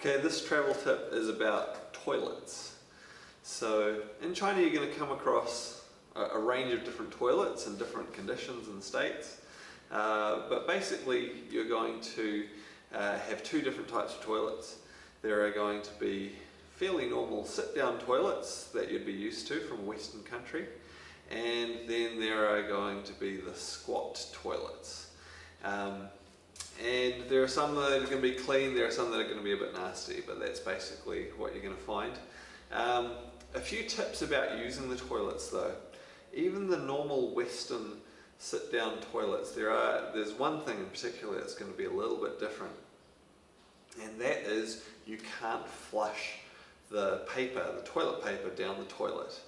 Okay, this travel tip is about toilets. So in China you're going to come across a range of different toilets in different conditions and states, but basically you're going to have two different types of toilets. There are going to be fairly normal sit-down toilets that you'd be used to from a Western country, and then there are going to be the squat toilets. And there are some that are going to be clean, there are some that are going to be a bit nasty, but that's basically what you're going to find. A few tips about using the toilets though. Even the normal Western sit-down toilets, there's one thing in particular that's going to be a little bit different, and that is you can't flush the toilet paper down the toilet.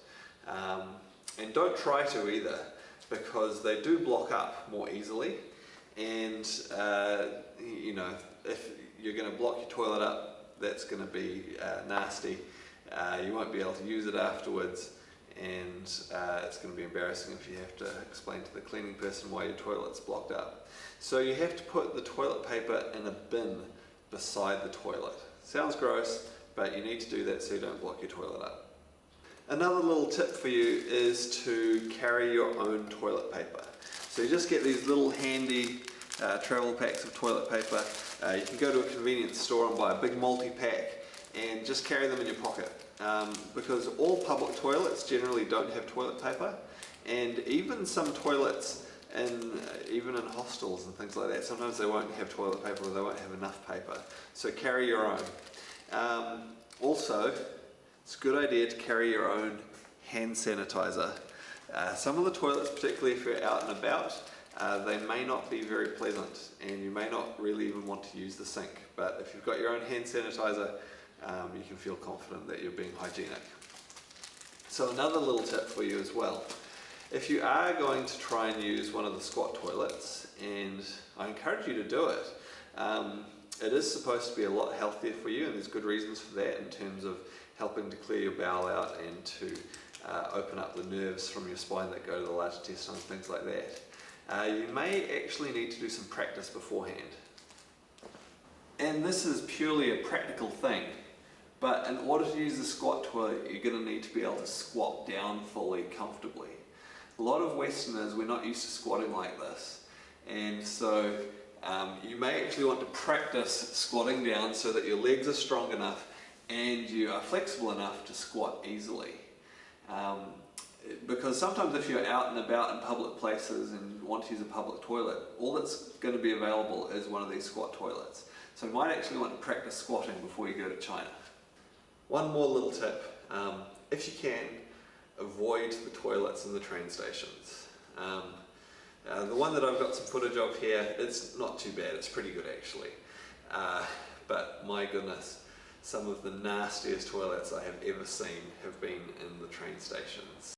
And don't try to either, because they do block up more easily. And you know, if you're going to block your toilet up, that's going to be nasty. You won't be able to use it afterwards, and it's going to be embarrassing if you have to explain to the cleaning person why your toilet's blocked up. So you have to put the toilet paper in a bin beside the toilet. Sounds gross, but you need to do that so you don't block your toilet up. Another little tip for you is to carry your own toilet paper. So you just get these little handy travel packs of toilet paper. You can go to a convenience store and buy a big multi-pack and just carry them in your pocket, because all public toilets generally don't have toilet paper, and even some toilets even in hostels and things like that, sometimes they won't have toilet paper or they won't have enough paper. So carry your own. Also, it's a good idea to carry your own hand sanitizer. Some of the toilets, particularly if you're out and about, they may not be very pleasant, and you may not really even want to use the sink. But if you've got your own hand sanitizer, you can feel confident that you're being hygienic. So another little tip for you as well. If you are going to try and use one of the squat toilets, and I encourage you to do it, it is supposed to be a lot healthier for you, and there's good reasons for that in terms of helping to clear your bowel out and to open up the nerves from your spine that go to the large intestine and things like that. You may actually need to do some practice beforehand. And this is purely a practical thing, but in order to use the squat toilet, you're going to need to be able to squat down fully comfortably. A lot of Westerners, we're not used to squatting like this, and so you may actually want to practice squatting down so that your legs are strong enough and you are flexible enough to squat easily. Because sometimes if you're out and about in public places and want to use a public toilet, all that's going to be available is one of these squat toilets. So you might actually want to practice squatting before you go to China. One more little tip. If you can, avoid the toilets in the train stations. The one that I've got some footage of here, it's not too bad, it's pretty good actually. But my goodness, some of the nastiest toilets I have ever seen have been in the train stations.